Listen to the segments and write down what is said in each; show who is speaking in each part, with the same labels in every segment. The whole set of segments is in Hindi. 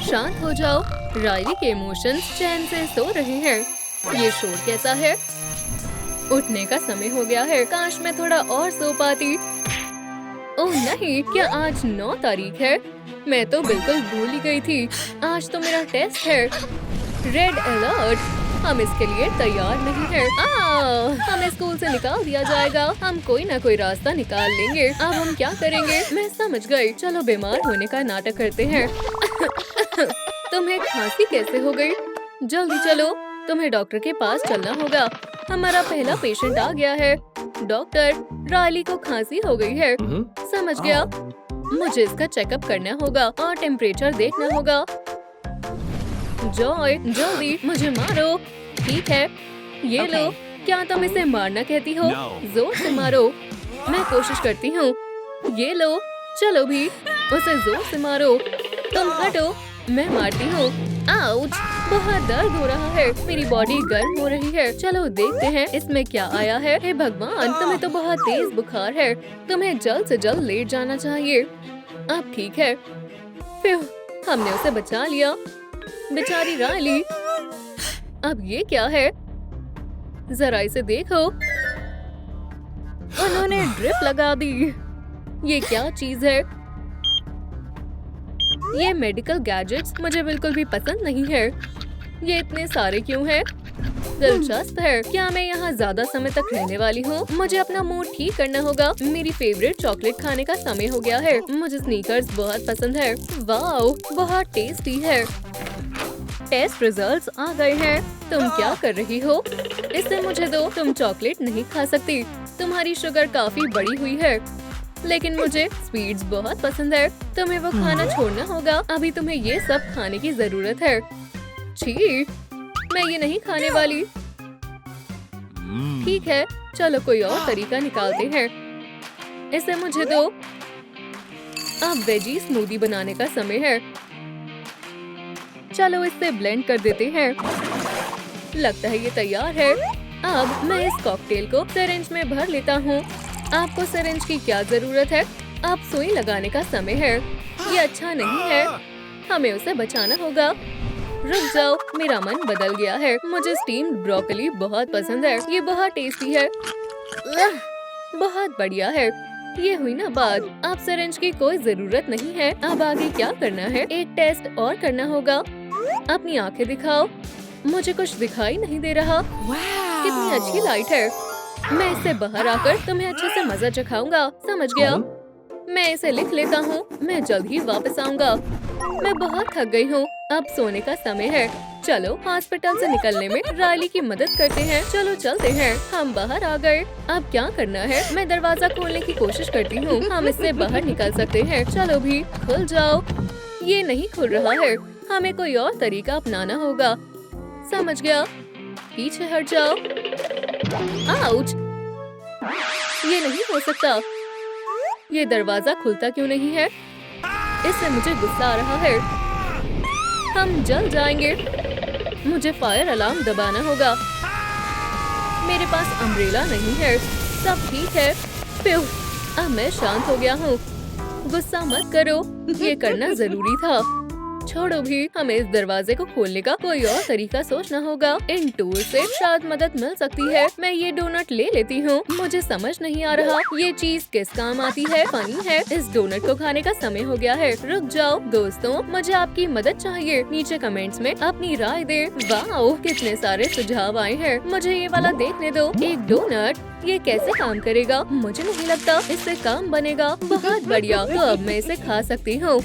Speaker 1: शांत हो जाओ। रायली के इमोशंस चैन से सो रहे हैं। ये शोर कैसा है? उठने का समय हो गया है। काश मैं थोड़ा और सो पाती। ओह नहीं, क्या आज 9 तारीख है? मैं तो बिल्कुल भूल ही गई थी। आज तो मेरा टेस्ट है। Red alert! हम इसके लिए तैयार नहीं हैं। हमें स्कूल से निकाल दिया जाएगा। हम कोई ना कोई रास्ता निकाल लेंगे। अब हम क्या करेंगे? मैं समझ गई। चलो बीमार होने का नाटक करते हैं। तुम्हें खांसी कैसे हो गई? जल्दी चलो, तुम्हें डॉक्टर के पास चलना होगा। हमारा पहला पेशेंट आ गया है। डॉक्टर, रायली को खांसी हो गई है। समझ गया। मुझे इसका चेकअप करना होगा और टेम्परेचर देखना होगा। जॉय, जल्दी मुझे मारो। ठीक है, ये लो। क्या तुम इसे मारना कहती हो? जोर से मारो। मैं कोशिश करती हूँ। ये लो, चलो भी, उसे जोर से मारो। तुम हटो, मैं मारती हूँ। आउच! बहुत दर्द हो रहा है। मेरी बॉडी गर्म हो रही है। चलो देखते हैं इसमें क्या आया है। हे भगवान, तुम्हें तो बहुत तेज बुखार है। तुम्हें जल्द से जल्द लेट जाना चाहिए। अब ठीक है। फिर हमने उसे बचा लिया। बेचारी रायली। अब ये क्या है? जरा इसे देखो। उन्होंने ड्रिप लगा दी। ये क्या चीज है? ये मेडिकल गैजेट्स मुझे बिल्कुल भी पसंद नहीं है। ये इतने सारे क्यों हैं? दिलचस्प है। क्या मैं यहाँ ज्यादा समय तक रहने वाली हूँ? मुझे अपना मूड ठीक करना होगा। मेरी फेवरेट चॉकलेट खाने का समय हो गया है। मुझे स्नीकर्स बहुत पसंद है। वाओ, बहुत टेस्टी है। टेस्ट रिजल्ट्स आ गए हैं। तुम क्या कर रही हो? इसे मुझे दो। तुम चॉकलेट नहीं खा सकती। तुम्हारी शुगर काफी बढ़ी हुई है। लेकिन मुझे स्वीट्स बहुत पसंद है। तुम्हें वो खाना छोड़ना होगा। अभी तुम्हें ये सब खाने की जरूरत है। छी, मैं ये नहीं खाने वाली। ठीक है, चलो कोई और तरीका निकालते हैं। इसे मुझे दो। अब वेजी स्मूदी बनाने का समय है। चलो इससे ब्लेंड कर देते हैं। लगता है ये तैयार है। अब मैं इस कॉकटेल को सिरिंज में भर लेता हूँ। आपको सिरिंज की क्या जरूरत है? अब सुई लगाने का समय है। ये अच्छा नहीं है। हमें उसे बचाना होगा। रुक जाओ, मेरा मन बदल गया है। मुझे स्टीम्ड ब्रोकली बहुत पसंद है। ये बहुत टेस्टी है। बहुत बढ़िया है। ये हुई ना बात। अब सिरिंज की कोई जरूरत नहीं है। अब आगे क्या करना है? एक टेस्ट और करना होगा। अपनी आंखें दिखाओ। मुझे कुछ दिखाई नहीं दे रहा। कितनी अच्छी लाइट है। मैं इससे बाहर आकर तुम्हें अच्छे से मजा चखाऊंगा। समझ गया। मैं इसे लिख लेता हूँ। मैं जल्द ही वापस आऊंगा। मैं बहुत थक गई हूँ। अब सोने का समय है। चलो हॉस्पिटल से निकलने में रायली की मदद करते हैं। चलो चलते हैं। हम बाहर आ गए। अब क्या करना है? मैं दरवाजा खोलने की कोशिश करती हूँ। हम इससे बाहर निकल सकते हैं। चलो भी, खुल जाओ। ये नहीं खुल रहा है। हमें कोई और तरीका अपनाना होगा। समझ गया। पीछे हट जाओ। आउच! ये नहीं हो सकता। ये दरवाजा खुलता क्यों नहीं है? इससे मुझे गुस्सा आ रहा है। हम जल जाएंगे। मुझे फायर अलार्म दबाना होगा। मेरे पास अम्ब्रेला नहीं है। सब ठीक है। प्यू, अब मैं शांत हो गया हूँ। गुस्सा मत करो। ये करना जरूरी था। छोड़ो भी, हमें इस दरवाजे को खोलने का कोई और तरीका सोचना होगा। इन टूल से शायद मदद मिल सकती है। मैं ये डोनट ले लेती हूँ। मुझे समझ नहीं आ रहा ये चीज किस काम आती है। फनी है। इस डोनट को खाने का समय हो गया है। रुक जाओ दोस्तों, मुझे आपकी मदद चाहिए। नीचे कमेंट्स में अपनी राय दे। वाओ, कितने सारे सुझाव आए हैं। मुझे ये वाला देखने दो। एक डोनट, ये कैसे काम करेगा? मुझे नहीं लगता इससे काम बनेगा। बहुत बढ़िया, तो अब मैं इसे खा सकती हूँ।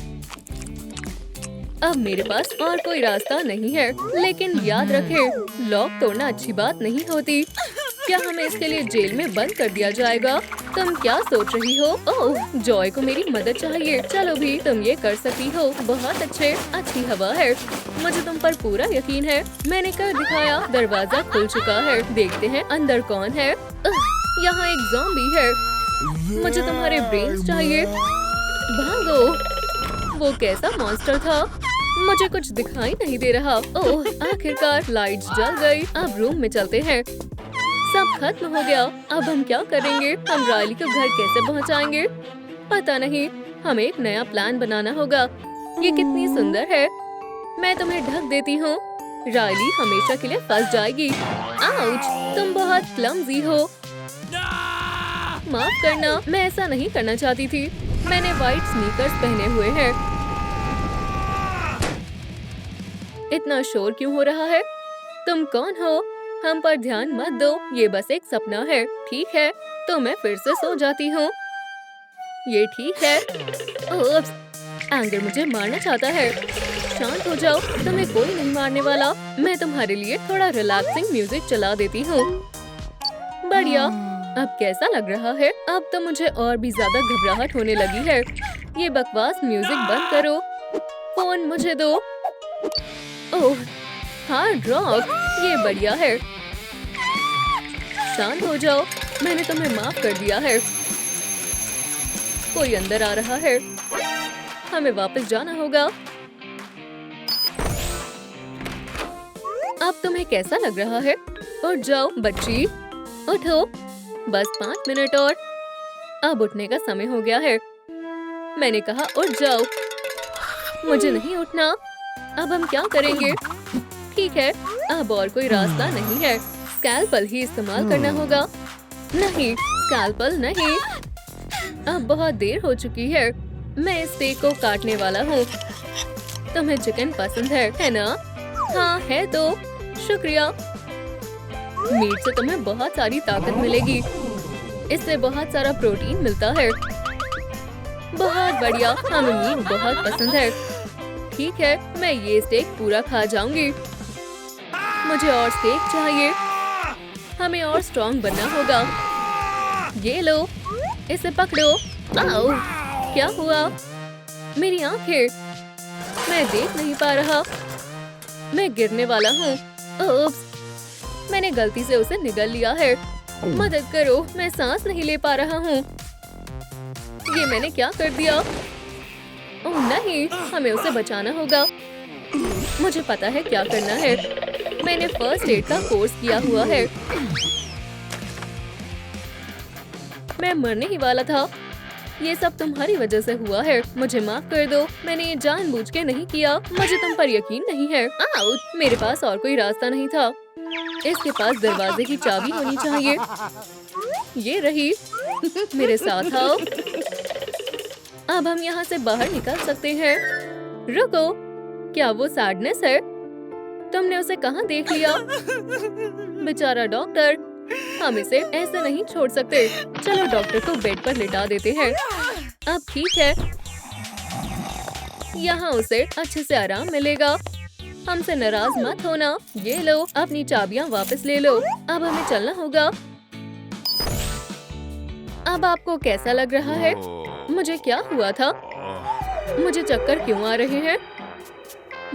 Speaker 1: अब मेरे पास और कोई रास्ता नहीं है। लेकिन याद रखें, लॉक तोड़ना अच्छी बात नहीं होती। क्या हमें इसके लिए जेल में बंद कर दिया जाएगा? तुम क्या सोच रही हो? ओह, जॉय को मेरी मदद चाहिए। चलो भी, तुम ये कर सकती हो। बहुत अच्छी हवा है। मुझे तुम पर पूरा यकीन है। मैंने कर दिखाया। दरवाजा खुल चुका है। देखते हैं अंदर कौन है। यहाँ एक ज़ॉम्बी है। मुझे तुम्हारे ब्रेन्स चाहिए। भागो। वो कैसा मॉन्स्टर था? मुझे कुछ दिखाई नहीं दे रहा। ओह, आखिरकार लाइट्स जल गई। अब रूम में चलते हैं। सब खत्म हो गया। अब हम क्या करेंगे? हम रायली को घर कैसे पहुंचाएंगे? पता नहीं। हमें एक नया प्लान बनाना होगा। ये कितनी सुंदर है। मैं तुम्हें ढक देती हूँ। रायली हमेशा के लिए फंस जाएगी। आउच! तुम बहुत क्लमजी हो। माफ करना, मैं ऐसा नहीं करना चाहती थी। मैंने व्हाइट स्नीकर्स पहने हुए हैं। इतना शोर क्यों हो रहा है? तुम कौन हो? हम पर ध्यान मत दो, ये बस एक सपना है। ठीक है, तो मैं फिर से सो जाती हूँ। ये ठीक है। ओप्स, एंगर मुझे मारना चाहता है। शांत हो जाओ, तुम्हें कोई नहीं मारने वाला। मैं तुम्हारे लिए थोड़ा रिलैक्सिंग म्यूजिक चला देती हूँ। बढ़िया, अब कैसा लग रहा है? अब तो मुझे और भी ज्यादा घबराहट होने लगी है। ये बकवास म्यूजिक बंद करो। फोन मुझे दो। ओह, हार्ड रॉक, ये बढ़िया है। शांत हो जाओ, मैंने तुम्हें माफ कर दिया है। कोई अंदर आ रहा है। हमें वापस जाना होगा। अब तुम्हें कैसा लग रहा है? उठ जाओ बच्ची, उठो। बस 5 मिनट और। अब उठने का समय हो गया है। मैंने कहा उठ जाओ। मुझे नहीं उठना। अब हम क्या करेंगे? ठीक है, अब और कोई रास्ता नहीं है। स्कैल्पल ही इस्तेमाल करना होगा। नहीं, स्कैल्पल नहीं। अब बहुत देर हो चुकी है। मैं स्टेक को काटने वाला हूँ। तुम्हें चिकन पसंद है ना? हाँ है तो शुक्रिया। मीट से तुम्हें बहुत सारी ताकत मिलेगी। इससे बहुत सारा प्रोटीन मिलता है। बहुत बढ़िया, हमें मीट बहुत पसंद है। ठीक है, मैं ये स्टेक पूरा खा जाऊंगी। मुझे और स्टेक चाहिए। हमें और स्ट्रॉन्ग बनना होगा। ये लो, इसे पकड़ो। आओ, क्या हुआ? मेरी आंखें, मैं देख नहीं पा रहा। मैं गिरने वाला हूँ। ओप्स, मैंने गलती से उसे निगल लिया है। मदद करो, मैं सांस नहीं ले पा रहा हूँ। ये मैंने क्या कर दिया? ओह नहीं, हमें उसे बचाना होगा। मुझे पता है क्या करना है। मैंने फर्स्ट एड का कोर्स किया हुआ है। मैं मरने ही वाला था। ये सब तुम्हारी वजह से हुआ है। मुझे माफ कर दो, मैंने ये जानबूझ के नहीं किया। मुझे तुम पर यकीन नहीं है। आउट! मेरे पास और कोई रास्ता नहीं था। इसके पास दरवाजे की चाबी होनी चाहिए। ये रही। मेरे साथ आओ। अब हम यहाँ से बाहर निकल सकते हैं। रुको, क्या वो सैडनेस है? तुमने उसे कहाँ देख लिया? बेचारा डॉक्टर, हम इसे ऐसे नहीं छोड़ सकते। चलो डॉक्टर को बेड पर लिटा देते हैं। अब ठीक है, यहाँ उसे अच्छे से आराम मिलेगा। हमसे नाराज मत होना। ये लो, अपनी चाबियाँ वापस ले लो। अब हमें चलना होगा। अब आपको कैसा लग रहा है? मुझे क्या हुआ था? मुझे चक्कर क्यों आ रहे हैं?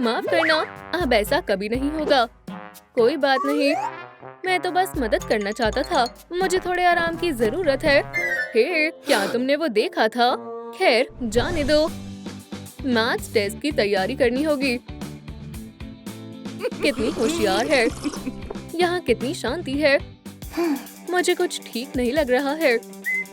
Speaker 1: माफ करना, अब ऐसा कभी नहीं होगा। कोई बात नहीं, मैं तो बस मदद करना चाहता था। मुझे थोड़े आराम की जरूरत है। हे, क्या तुमने वो देखा था? खैर, जाने दो। मैथ्स टेस्ट की तैयारी करनी होगी। कितनी होशियार है। यहाँ कितनी शांति है। मुझे कुछ ठीक नहीं लग रहा है।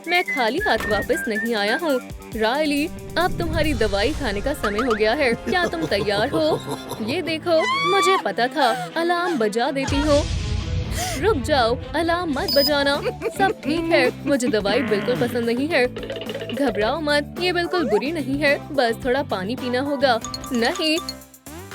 Speaker 1: मैं खाली हाथ वापस नहीं आया हूँ। रायली, अब तुम्हारी दवाई खाने का समय हो गया है। क्या तुम तैयार हो? ये देखो, मुझे पता था। अलार्म बजा देती हूँ। रुक जाओ, अलार्म मत बजाना। सब ठीक है। मुझे दवाई बिल्कुल पसंद नहीं है। घबराओ मत, ये बिल्कुल बुरी नहीं है। बस थोड़ा पानी पीना होगा। नहीं,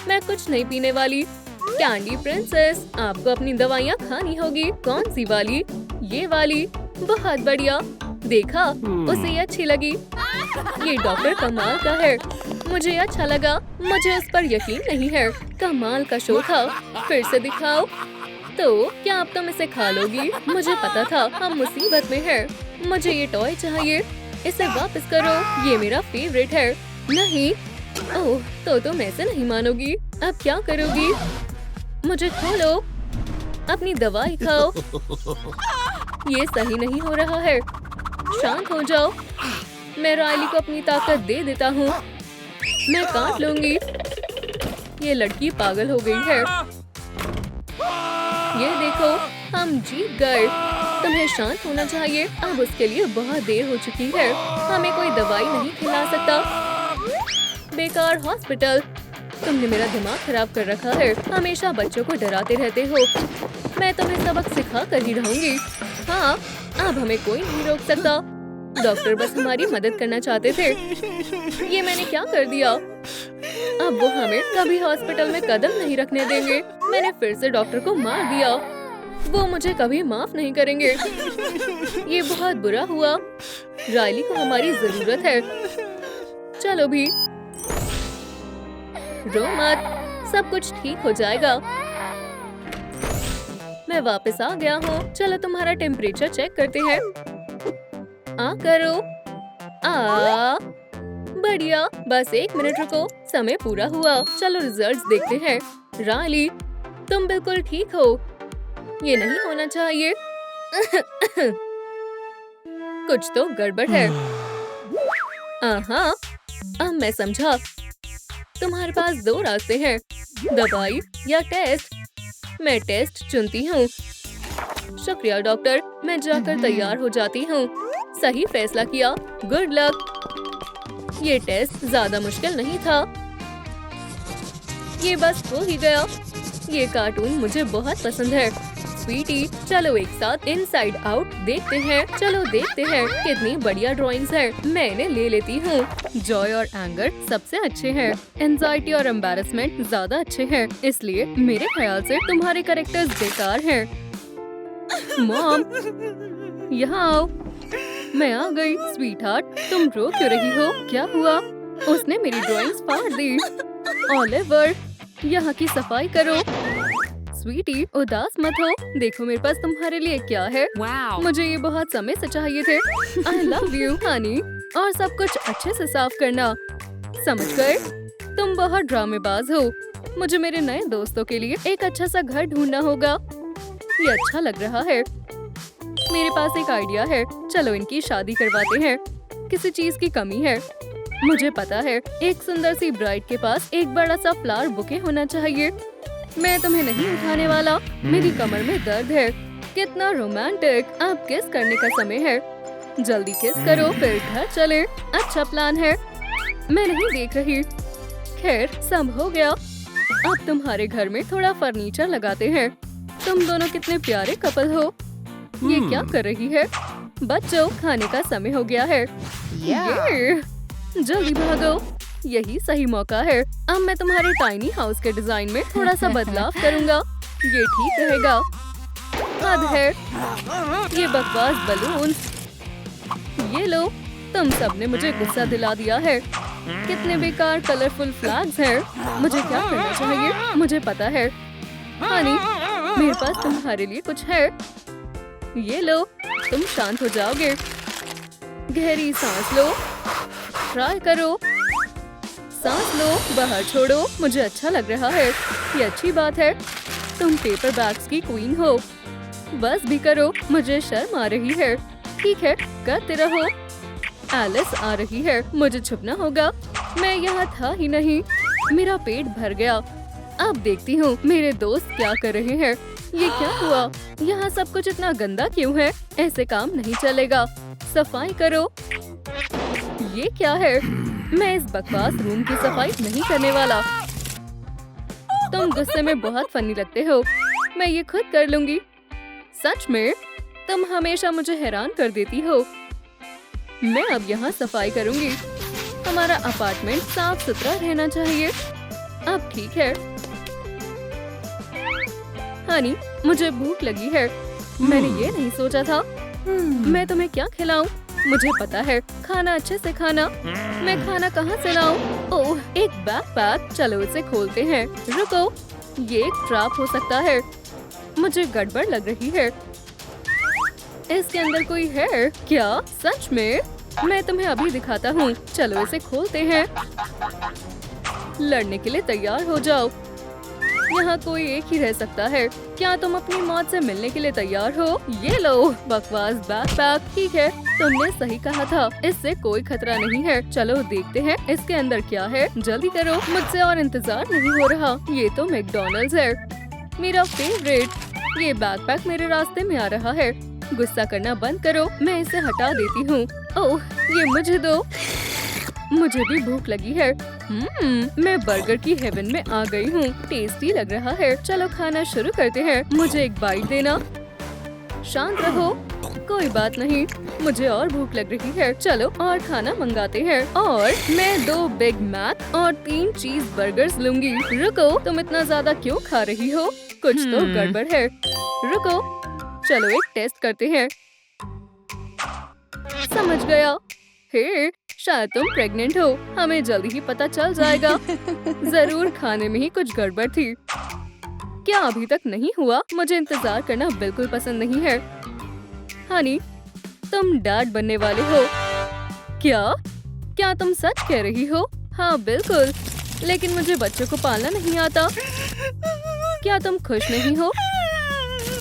Speaker 1: मैं कुछ नहीं पीने वाली। कैंडी प्रिंसेस, आपको अपनी दवाइयाँ खानी होगी। कौन सी वाली? ये वाली। बहुत बढ़िया। देखा, उसे ये अच्छी लगी। ये डॉक्टर कमाल का है। मुझे अच्छा लगा। मुझे उस पर यकीन नहीं है। कमाल का शो था। फिर से दिखाओ। तो क्या अब तुम इसे खा लोगी? मुझे पता था हम मुसीबत में हैं। मुझे ये टॉय चाहिए। इसे वापस करो। ये मेरा फेवरेट है। नहीं, ओह, तो तुम ऐसे नहीं मानोगी। अब क्या करोगी? मुझे खोलो। अपनी दवाई खाओ। ये सही नहीं हो रहा है। शांत हो जाओ। मैं रायली को अपनी ताकत दे देता हूँ। मैं काट लूंगी। ये लड़की पागल हो गई है। ये देखो, हम जीत गए। तुम्हें शांत होना चाहिए। अब उसके लिए बहुत देर हो चुकी है। हमें कोई दवाई नहीं खिला सकता। बेकार हॉस्पिटल। तुमने मेरा दिमाग खराब कर रखा है। हमेशा बच्चों को डराते रहते हो। मैं तुम्हें सबक सिखा कर ही रहूंगी। हाँ, अब हमें कोई नहीं रोक सकता। डॉक्टर बस हमारी मदद करना चाहते थे। ये मैंने क्या कर दिया? अब वो हमें कभी हॉस्पिटल में कदम नहीं रखने देंगे। मैंने फिर से डॉक्टर को मार दिया। वो मुझे कभी माफ नहीं करेंगे। ये बहुत बुरा हुआ। रायली को हमारी जरूरत है। चलो भी, रो मत, सब कुछ ठीक हो जाएगा। मैं वापस आ गया हूँ। चलो तुम्हारा टेम्परेचर चेक करते हैं। आ करो। बढ़िया, बस 1 मिनट रुको। समय पूरा हुआ। चलो रिजल्ट्स देखते हैं। रायली, तुम बिल्कुल ठीक हो। ये नहीं होना चाहिए। कुछ तो गड़बड़ है। हाँ, अब मैं समझा। तुम्हारे पास 2 रास्ते हैं, दवाई या टेस्ट। मैं टेस्ट चुनती हूँ। शुक्रिया डॉक्टर, मैं जाकर तैयार हो जाती हूँ। सही फैसला किया। Good luck. ये टेस्ट ज्यादा मुश्किल नहीं था। ये बस हो ही गया। ये कार्टून मुझे बहुत पसंद है। स्वीटी, चलो एक साथ इनसाइड आउट देखते हैं। चलो देखते हैं कितनी बढ़िया ड्राइंग्स है। मैं इन्हें ले लेती हूँ। जॉय और एंगर सबसे अच्छे हैं। एंजाइटी और एम्बैरेसमेंट ज्यादा अच्छे हैं। इसलिए मेरे ख्याल से तुम्हारे कैरेक्टर्स बेकार हैं। मॉम, यहाँ आओ। मैं आ गई। स्वीटहार्ट, तुम रो क्यों रही हो? क्या हुआ? उसने मेरी ड्राइंग्स फाड़ दी। ओलिवर, यहाँ की सफाई करो। स्वीटी, उदास मत हो। देखो मेरे पास तुम्हारे लिए क्या है। मुझे ये बहुत समय से चाहिए थे। I love you Honey. और सब कुछ अच्छे से साफ करना। समझ गए? तुम बहुत ड्रामेबाज हो। मुझे मेरे नए दोस्तों के लिए एक अच्छा सा घर ढूंढना होगा। ये अच्छा लग रहा है। मेरे पास एक आइडिया है। चलो इनकी शादी करवाते हैं। किसी चीज की कमी है। मुझे पता है, एक सुंदर सी ब्राइड के पास एक बड़ा सा फ्लावर बुके होना चाहिए। मैं तुम्हें नहीं उठाने वाला। मेरी कमर में दर्द है। कितना रोमांटिक। अब किस करने का समय है। जल्दी किस करो, फिर घर चले। अच्छा प्लान है। मैं नहीं देख रही। खैर, सब हो गया। अब तुम्हारे घर में थोड़ा फर्नीचर लगाते हैं। तुम दोनों कितने प्यारे कपल हो। ये क्या कर रही है? बच्चों, खाने का समय हो गया है। ये, जल्दी भागो। यही सही मौका है। अब मैं तुम्हारे टाइनी हाउस के डिजाइन में थोड़ा सा बदलाव करूंगा। ये ठीक रहेगा। हद है। ये बकवास बलून। ये लो, तुम सबने मुझे गुस्सा दिला दिया है। कितने बेकार कलरफुल फ्लैग्स हैं। मुझे क्या करना चाहिए? मुझे पता है। हनी, मेरे पास तुम्हारे लिए कुछ है। ये लो, तुम शांत हो जाओगे। गहरी सांस लो। ट्राई करो। सांस लो, बाहर छोड़ो। मुझे अच्छा लग रहा है। ये अच्छी बात है। तुम पेपर बैग्स की क्वीन हो। बस भी करो, मुझे शर्म आ रही है। ठीक है, करते रहो। एलिस आ रही है। मुझे छुपना होगा। मैं यहाँ था ही नहीं। मेरा पेट भर गया। अब देखती हूँ मेरे दोस्त क्या कर रहे हैं। ये क्या हुआ? यहाँ सब कुछ इतना गंदा क्यों है? ऐसे काम नहीं चलेगा। सफाई करो। ये क्या है? मैं इस बकवास रूम की सफाई नहीं करने वाला। तुम गुस्से में बहुत फनी लगते हो। मैं ये खुद कर लूंगी। सच में? तुम हमेशा मुझे हैरान कर देती हो। मैं अब यहाँ सफाई करूंगी। हमारा अपार्टमेंट साफ सुथरा रहना चाहिए। अब ठीक है। हनी, मुझे भूख लगी है। मैंने ये नहीं सोचा था। मैं तुम्हें क्या खिलाऊं? मुझे पता है, खाना अच्छे से खाना। मैं खाना कहाँ से लाऊं? ओह, एक बैकपैक। चलो इसे खोलते हैं। रुको, ये एक ट्रैप हो सकता है। मुझे गड़बड़ लग रही है। इसके अंदर कोई है क्या? सच में? मैं तुम्हें अभी दिखाता हूँ। चलो इसे खोलते हैं। लड़ने के लिए तैयार हो जाओ। यहाँ कोई एक ही रह सकता है। क्या तुम अपनी मौत से मिलने के लिए तैयार हो? ये लो, बकवास बैकपैक। ठीक है, तुमने सही कहा था। इससे कोई खतरा नहीं है। चलो देखते हैं इसके अंदर क्या है। जल्दी करो, मुझसे और इंतजार नहीं हो रहा। ये तो मैकडॉनल्ड्स है, मेरा फेवरेट। ये बैकपैक मेरे रास्ते में आ रहा है। गुस्सा करना बंद करो। मैं इसे हटा देती हूँ। ओह, ये मुझे दो। मुझे भी भूख लगी है। मैं बर्गर की हेवन में आ गई हूँ। टेस्टी लग रहा है। चलो खाना शुरू करते हैं। मुझे एक बाइट देना। शांत रहो। कोई बात नहीं, मुझे और भूख लग रही है। चलो और खाना मंगाते हैं। और मैं 2 बिग मैक और 3 चीज बर्गर्स लूंगी। रुको, तुम इतना ज्यादा क्यों खा रही हो? कुछ तो गड़बड़ है। रुको, चलो एक टेस्ट करते हैं। समझ गया। हे, शायद तुम प्रेग्नेंट हो। हमें जल्दी ही पता चल जाएगा। जरूर खाने में ही कुछ गड़बड़ थी। क्या अभी तक नहीं हुआ? मुझे इंतजार करना बिल्कुल पसंद नहीं है। हनी, तुम डैड बनने वाले हो। क्या? क्या तुम सच कह रही हो? हाँ बिल्कुल, लेकिन मुझे बच्चों को पालना नहीं आता। क्या तुम खुश नहीं हो?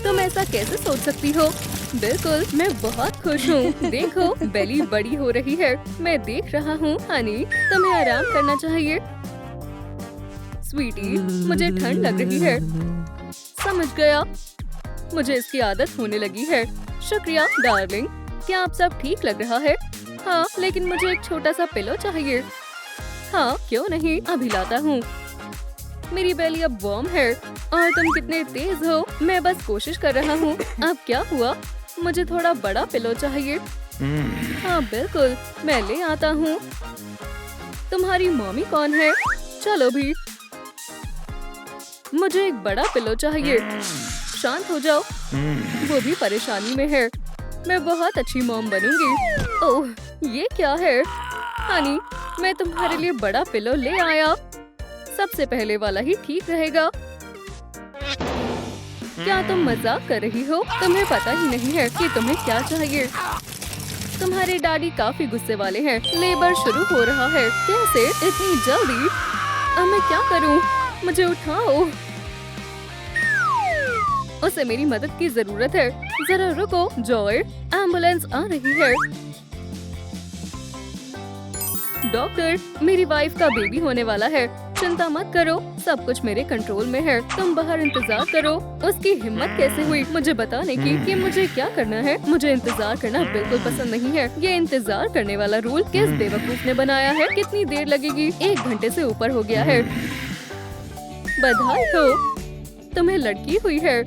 Speaker 1: तुम ऐसा कैसे सोच सकती हो? बिल्कुल, मैं बहुत खुश हूँ। देखो, बेली बड़ी हो रही है। मैं देख रहा हूँ। हनी, तुम्हें आराम करना चाहिए। स्वीटी, मुझे ठंड लग रही है। समझ गया। मुझे इसकी आदत होने लगी है। शुक्रिया डार्लिंग। क्या आप सब ठीक लग रहा है? हाँ, लेकिन मुझे एक छोटा सा पिलो चाहिए। हाँ, क्यों नहीं, अभी लाता हूँ। मेरी बेली अब वार्म है। और तुम कितने तेज हो। मैं बस कोशिश कर रहा हूँ। अब क्या हुआ? मुझे थोड़ा बड़ा पिलो चाहिए। हाँ बिल्कुल, मैं ले आता हूँ। तुम्हारी मम्मी कौन है? चलो भी। मुझे एक बड़ा पिलो चाहिए। शांत हो जाओ। वो भी परेशानी में है। मैं बहुत अच्छी मॉम बनूंगी। ओह, ये क्या है? हनी, मैं तुम्हारे लिए बड़ा पिलो ले आया। सबसे पहले वाला ही ठीक रहेगा। क्या तुम मजाक कर रही हो? तुम्हें पता ही नहीं है कि तुम्हें क्या चाहिए। तुम्हारे डैडी काफी गुस्से वाले हैं। लेबर शुरू हो रहा है। कैसे इतनी जल्दी? अब मैं क्या करूं? मुझे उठाओ। उसे मेरी मदद की जरूरत है। जरा रुको जॉय, एम्बुलेंस आ रही है। डॉक्टर, मेरी वाइफ का बेबी होने वाला है। चिंता मत करो, सब कुछ मेरे कंट्रोल में है। तुम बाहर इंतजार करो। उसकी हिम्मत कैसे हुई मुझे बताने की कि मुझे क्या करना है? मुझे इंतजार करना बिल्कुल पसंद नहीं है। ये इंतजार करने वाला रूल किस बेवकूफ ने बनाया है? कितनी देर लगेगी? 1 घंटे से ऊपर हो गया है। बधाई हो, तुम्हें लड़की हुई है।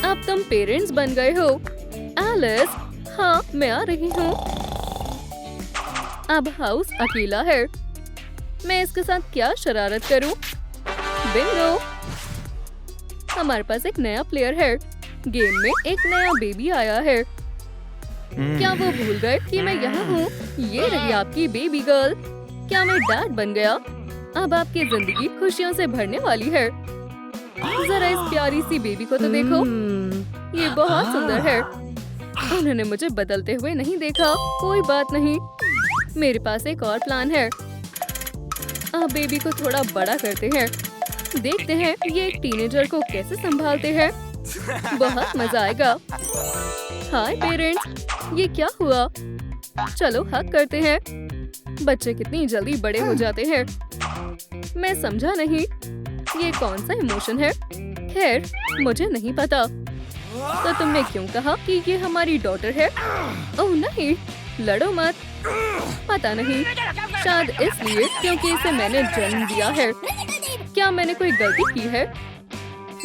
Speaker 1: अब तुम पेरेंट्स बन गए हो। एलिस, हाँ मैं आ रही हूँ। अब हाउस अकेला है। मैं इसके साथ क्या शरारत करूं? बिंगो, हमारे पास एक नया प्लेयर है। गेम में एक नया बेबी आया है। क्या वो भूल गए कि मैं यहाँ हूँ? ये रही आपकी बेबी गर्ल। क्या मैं डैड बन गया? अब आपकी जिंदगी खुशियों से भरने वाली है। जरा इस प्यारी सी बेबी को तो देखो। ये बहुत सुंदर है। उन्होंने मुझे बदलते हुए नहीं देखा। कोई बात नहीं, मेरे पास एक और प्लान है। अब बेबी को थोड़ा बड़ा करते हैं। देखते हैं ये एक टीनेजर को कैसे संभालते हैं। बहुत मजा आएगा। हाय पेरेंट्स, ये क्या हुआ? चलो हग करते हैं। बच्चे कितनी जल्दी बड़े हो जाते हैं। मैं समझा नहीं, ये कौन सा इमोशन है? खैर, मुझे नहीं पता। तो तुमने क्यों कहा कि ये हमारी डॉटर है? ओह नहीं, लड़ो मत। पता नहीं, शायद इसलिए क्योंकि इसे मैंने जन्म दिया है। क्या मैंने कोई गलती की है?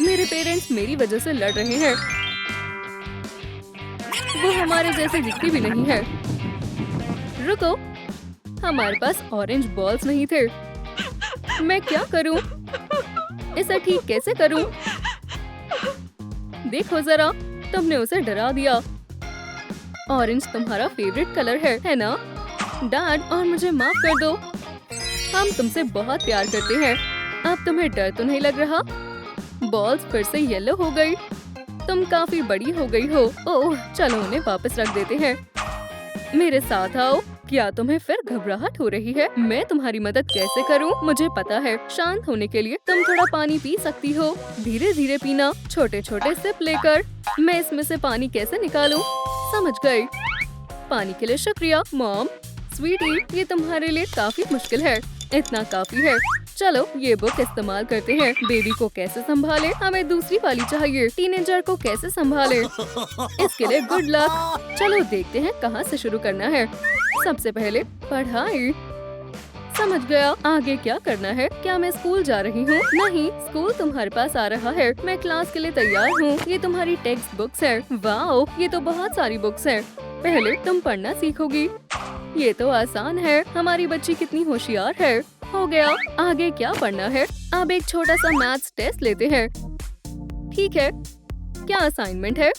Speaker 1: मेरे पेरेंट्स मेरी वजह से लड़ रहे हैं। वो हमारे जैसे दिखती भी नहीं है। रुको, हमारे पास ऑरेंज बॉल्स नहीं थे। मैं क्या करूं? इसे ठीक कैसे करूं? देखो जरा, तुमने उसे डरा दिया। ऑरेंज तुम्हारा फेवरेट कलर है ना? डैड, और मुझे माफ कर दो। हम तुमसे बहुत प्यार करते हैं। अब तुम्हें डर तो नहीं लग रहा? बॉल्स फिर से येलो हो गई। तुम काफी बड़ी हो गई हो। ओह, चलो उन्हें वापस रख देते हैं। मेरे साथ आओ। क्या तुम्हें फिर घबराहट हो रही है? मैं तुम्हारी मदद कैसे करूं? मुझे पता है। शांत होने के लिए तुम थोड़ा पानी पी सकती हो। धीरे धीरे पीना, छोटे छोटे सिप लेकर। मैं इसमें से पानी कैसे निकालूं? समझ गई। पानी के लिए शुक्रिया मॉम। स्वीटी, ये तुम्हारे लिए काफी मुश्किल है। इतना काफी है। चलो ये बुक इस्तेमाल करते हैं। बेबी को कैसे संभाले? हमें दूसरी वाली चाहिए। टीनेजर को कैसे संभाले? इसके लिए गुड लक। चलो देखते हैं कहाँ से शुरू करना है। सबसे पहले पढ़ाई। समझ गया। आगे क्या करना है? क्या मैं स्कूल जा रही हूँ? नहीं, स्कूल तुम्हारे पास आ रहा है। मैं क्लास के लिए तैयार हूँ। ये तुम्हारी टेक्स्ट बुक्स है। वाओ, ये तो बहुत सारी बुक्स है। पहले तुम पढ़ना सीखोगी। ये तो आसान है। हमारी बच्ची कितनी होशियार है। हो गया। आगे क्या पढ़ना है? अब एक छोटा सा मैथ्स टेस्ट लेते हैं। ठीक है, क्या असाइनमेंट है?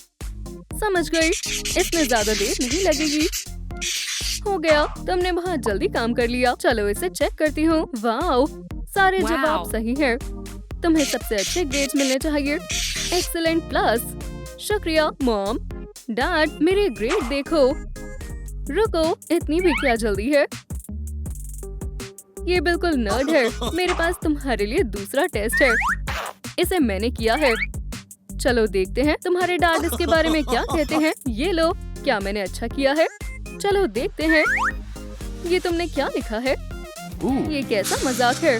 Speaker 1: समझ गई। इसमें ज्यादा देर नहीं लगेगी। हो गया, तुमने बहुत जल्दी काम कर लिया। चलो इसे चेक करती हूँ। वाओ, सारे जवाब सही हैं। तुम्हें सबसे अच्छे ग्रेड्स मिलने चाहिए। Excellent plus. शुक्रिया मॉम। डैड, मेरे ग्रेड देखो। रुको, इतनी भी क्या जल्दी है? ये बिल्कुल नर्ड है। मेरे पास तुम्हारे लिए दूसरा टेस्ट है। इसे मैंने किया है। चलो देखते हैं तुम्हारे डैड इसके बारे में क्या कहते हैं। ये लो, क्या मैंने अच्छा किया है? चलो देखते हैं। ये तुमने क्या लिखा है? ये कैसा मजाक है?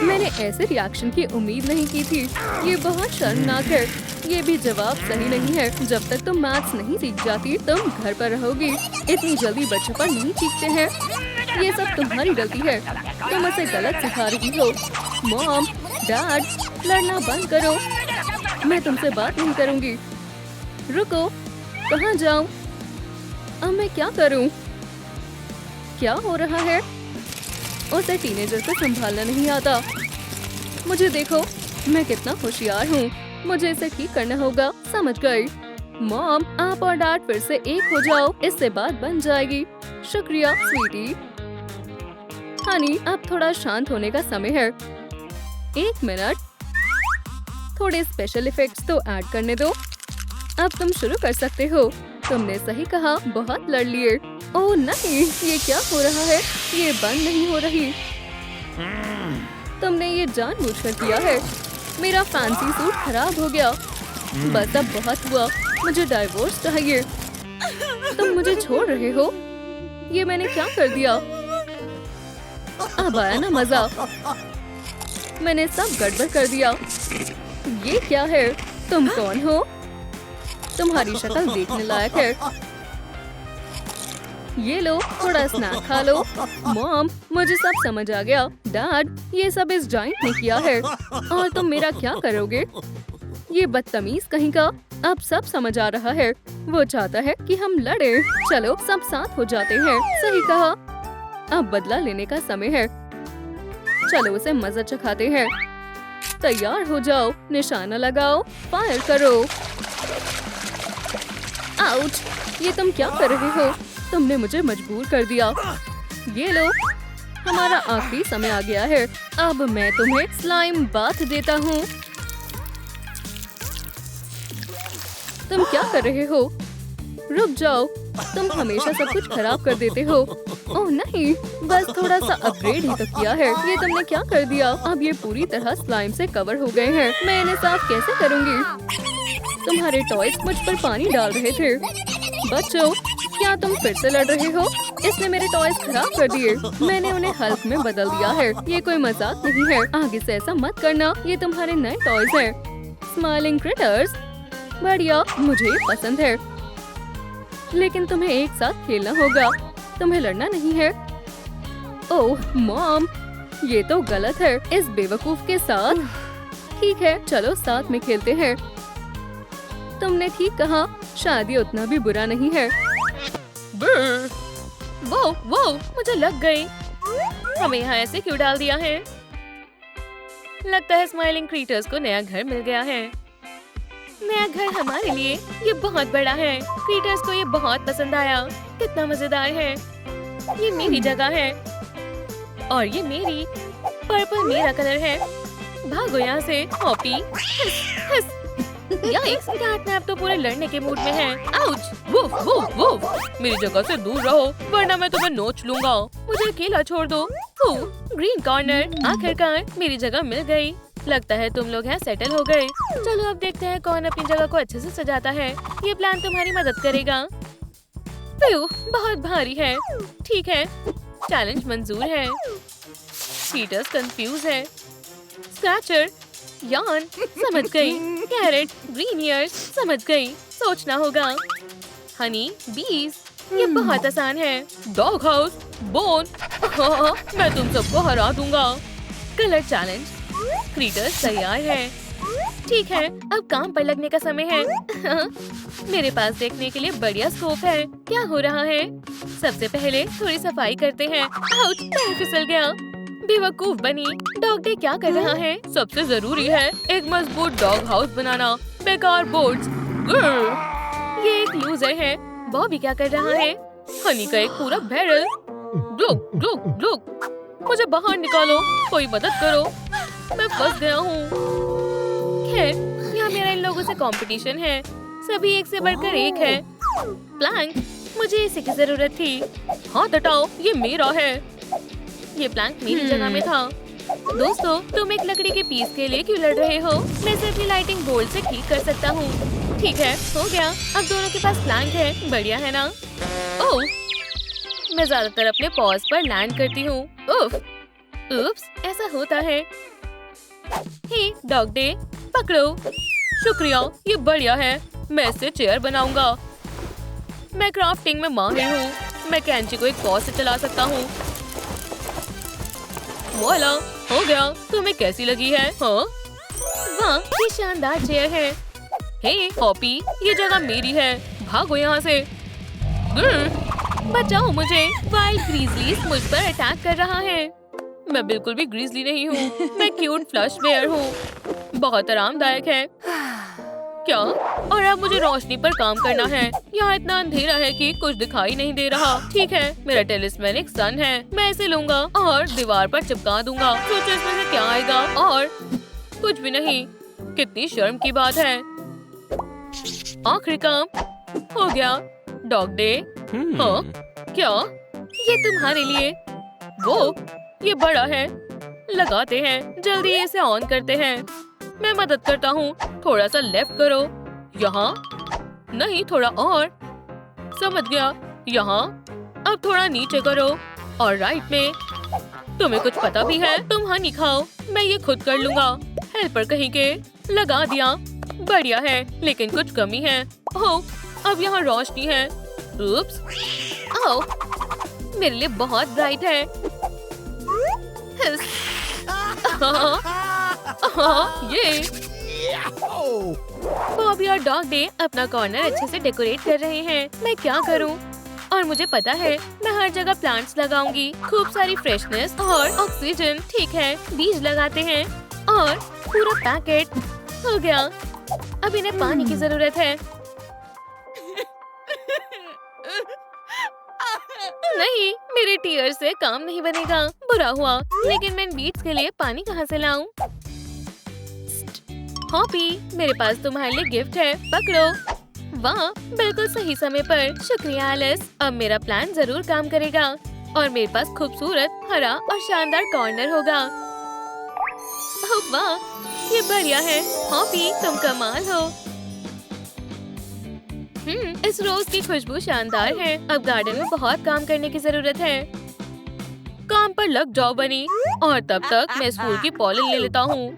Speaker 1: मैंने ऐसे रिएक्शन की उम्मीद नहीं की थी। ये बहुत शर्मनाक है। ये भी जवाब सही नहीं है। जब तक तुम मैथ्स नहीं सीख जाती, तुम घर पर रहोगी। इतनी जल्दी बच्चों पर नहीं सीखते हैं। ये सब तुम्हारी गलती है। तुम उसे गलत सिखा रही हो। मॉम, डैड, लड़ना बंद करो। मैं तुमसे बात नहीं करूंगी। रुको, कहाँ जाऊं? अब मैं क्या करूं? क्या हो रहा है? उसे टीनेजर को संभालना नहीं आता। मुझे देखो, मैं कितना होशियार हूँ। मुझे इसे ठीक करना होगा। समझ गई। मॉम, आप और डैड फिर से एक हो जाओ। इससे बात बन जाएगी। शुक्रिया स्वीटी। हनी, अब थोड़ा शांत होने का समय है। 1 मिनट। थोड़े स्पेशल इफेक्ट्स तो ऐड करने दो। अब तुम शुरू कर सकते हो। तुमने सही कहा, बहुत लड़ लिए। ओह नहीं, ये क्या हो रहा है? ये बंद नहीं हो रही। तुमने ये जानबूझकर किया है। मेरा फैंसी सूट खराब हो गया। बस अब बहुत हुआ। मुझे डाइवोर्स चाहिए। तुम मुझे छोड़ रहे हो? ये मैंने क्या कर दिया? अब आया ना मजा। मैंने सब गड़बड़ कर दिया। ये क्या है? तुम कौन हो? तुम्हारी शक्ल देखने लायक है। ये लो, थोड़ा स्नैक खा लो। मॉम, मुझे सब समझ आ गया। डैड, ये सब इस जाइंट ने किया है। और तुम मेरा क्या करोगे? ये बदतमीज कहीं का। अब सब समझ आ रहा है। वो चाहता है कि हम लड़े। चलो सब साथ हो जाते हैं। सही कहा। अब बदला लेने का समय है। चलो उसे मजा चखाते हैं। तैयार हो जाओ। निशाना लगाओ। फायर करो। आउच! ये तुम क्या कर रहे हो? तुमने मुझे मजबूर कर दिया। ये लो, हमारा आखिरी समय आ गया है। अब मैं तुम्हें स्लाइम बाथ देता हूँ। तुम क्या कर रहे हो? रुक जाओ, तुम हमेशा सब कुछ खराब कर देते हो। ओह नहीं, बस थोड़ा सा अपग्रेड ही तो किया है। ये तुमने क्या कर दिया? अब ये पूरी तरह स्लाइम से कवर हो गए हैं। मैं इन्हें साफ कैसे करूँगी? तुम्हारे टॉयज मुझ पर पानी डाल रहे थे। बच्चों, क्या तुम फिर से लड़ रहे हो? इसने मेरे टॉयज खराब कर दिए। मैंने उन्हें हल्क में बदल दिया है। ये कोई मजाक नहीं है। आगे से ऐसा मत करना। ये तुम्हारे नए टॉयज हैं। Smiling critters. बढ़िया, मुझे ये पसंद है। लेकिन तुम्हें एक साथ खेलना होगा। तुम्हें लड़ना नहीं है। ओह मॉम, ये तो गलत है। इस बेवकूफ के साथ। ठीक है, चलो साथ में खेलते हैं। तुमने ठीक कहा, शादी उतना भी बुरा नहीं है। वो, मुझे लग गई। हमें यहाँ ऐसे क्यों डाल दिया है? लगता है स्माइलिंग क्रीटर्स को नया घर मिल गया है। नया घर हमारे लिए। ये बहुत बड़ा है। क्रीटर्स को ये बहुत पसंद आया। कितना मजेदार है। ये मेरी जगह है और ये मेरी। पर्पल मेरा कलर है। भागो यहाँ से, हॉपी। याइक्स, कैटनैप तो पूरे लड़ने के मूड में है। आउच! Woof woof woof! मेरी जगह से दूर रहो, वरना मैं तुम्हें नोच लूंगा। मुझे अकेला छोड़ दो। ग्रीन कॉर्नर, आखिरकार मेरी जगह मिल गई। लगता है तुम लोग यहाँ सेटल हो गए। चलो अब देखते हैं कौन अपनी जगह को अच्छे से सजाता है। ये प्लान तुम्हारी मदद करेगा। बहुत भारी है। ठीक है, चैलेंज मंजूर है। पीटर्स कंफ्यूज है। स्क्रैचर, यान, समझ गई। कैरेट, ग्रीन ईयर्स, समझ गई। सोचना होगा। हनी, बीज, ये बहुत आसान है। डॉग हाउस, बोन, हाँ, मैं तुम सबको हरा दूंगा। कलर चैलेंज क्रीटर्स तैयार है। ठीक है, अब काम पर लगने का समय है। मेरे पास देखने के लिए बढ़िया स्कोप है। क्या हो रहा है? सबसे पहले थोड़ी सफाई करते हैं। आउच, पैर फिसल गया। बेवकूफ बनी। डॉग डे क्या कर रहा है? सबसे जरूरी है एक मजबूत डॉग हाउस बनाना। बेकार बोर्ड्स। ये एक लूजर है। बॉबी क्या कर रहा है? हनी का एक पूरा बैरल। रुक रुक रुक, मुझे बाहर निकालो, कोई मदद करो, मैं फंस गया हूँ। खैर, यहाँ मेरा इन लोगों से कंपटीशन है। सभी एक से बढ़कर एक है। प्लैंक, मुझे इसी की जरूरत थी। हाथ हटाओ, ये मेरा है। ये प्लैंक मेरी जगह में था। दोस्तों, तुम एक लकड़ी के पीस के लिए क्यों लड़ रहे हो? मैं इसे अपनी लाइटिंग बोर्ड से ठीक कर सकता हूँ। ठीक है, हो गया। अब दोनों के पास प्लैंक है। बढ़िया है ना? ओह, मैं ज्यादातर अपने पॉज पर लैंड करती हूँ। उप्स, ऐसा होता है। हे डॉग डे, पकड़ो। शुक्रिया, ये बढ़िया है। मैं इससे चेयर बनाऊंगा। मैं क्राफ्टिंग में माहिर हूँ। मैं कैंची को एक पॉज से चला सकता हूँ। वाला, हो गया। तुम्हें कैसी लगी है? हाँ, वाह, ये शानदार चेयर है। हे हॉपी, ये जगह मेरी है। भागो यहाँ से। बचाओ मुझे। वाइल्ड ग्रीजलीज मुझ पर अटैक कर रहा है। मैं बिल्कुल भी ग्रीजली नहीं हूँ। मैं क्यूट फ्लश बेयर हूँ। बहुत आरामदायक है। क्या? और अब मुझे रोशनी पर काम करना है। यहाँ इतना अंधेरा है कि कुछ दिखाई नहीं दे रहा। ठीक है, मेरा टेलिस्मैन एक सन है। मैं इसे लूंगा और दीवार पर चिपका दूंगा। सोचो इसमें से क्या आएगा? और कुछ भी नहीं। कितनी शर्म की बात है। आखिरी काम हो गया। Dog day. हाँ, क्या? ये तुम्हारे लिए। वो, ये बड़ा है। लगाते हैं। जल्दी इसे ऑन करते हैं। मैं मदद करता हूँ। थोड़ा सा लेफ्ट करो। यहाँ नहीं, थोड़ा और। समझ गया। यहाँ। अब थोड़ा नीचे करो और राइट में। तुम्हें कुछ पता भी है? तुम हनी खाओ, मैं ये खुद कर लूंगा। हेल्पर कहीं के। लगा दिया। बढ़िया है, लेकिन कुछ कमी है। ओह, अब यहाँ रोशनी है। उप्स, ओह, मेरे लिए बहुत ब्राइट है। ये बॉबी और डॉग डे अपना कॉर्नर अच्छे से डेकोरेट कर रहे हैं। मैं क्या करूं? और मुझे पता है, मैं हर जगह प्लांट्स लगाऊंगी। खूब सारी फ्रेशनेस और ऑक्सीजन। ठीक है, बीज लगाते हैं और पूरा पैकेट हो गया। अब इन्हें पानी की जरूरत है। नहीं, मेरे टीयर से काम नहीं बनेगा। बुरा हुआ, लेकिन मैं इन बीट्स के लिए पानी कहाँ से लाऊं? हॉपी, मेरे पास तुम्हारे लिए गिफ्ट है। पकड़ो। वाह, बिल्कुल सही समय पर। शुक्रिया एलिस। अब मेरा प्लान जरूर काम करेगा और मेरे पास खूबसूरत हरा और शानदार कॉर्नर होगा। ओह वाह, ये बढ़िया है। हॉपी, तुम कमाल हो। इस रोज की खुशबू शानदार है। अब गार्डन में बहुत काम करने की जरूरत है। काम पर लग जाओ बनी। और तब तक मैं इस फूल की पॉलिन ले लेता हूँ।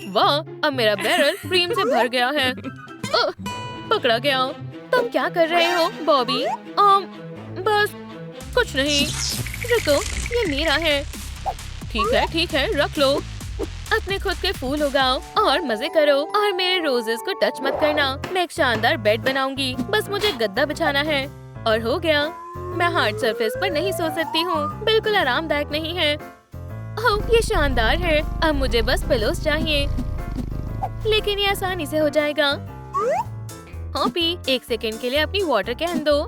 Speaker 1: वाह, अब मेरा बैरल क्रीम से भर गया है। पकड़ा गया। तुम क्या कर रहे हो बॉबी? बस कुछ नहीं। रुको, ये मेरा है। ठीक है, रख लो। अपने खुद के फूल उगाओ और मजे करो। और मेरे रोजेस को टच मत करना। मैं एक शानदार बेड बनाऊंगी। बस मुझे गद्दा बिछाना है और हो गया। मैं हार्ड सरफेस पर नहीं सो सकती हूँ। बिल्कुल आरामदायक नहीं है। ओह, ये शानदार है। अब मुझे बस पिलोस चाहिए, लेकिन ये आसानी से हो जाएगा। हॉपी, एक सेकंड के लिए अपनी वाटर कैन दो।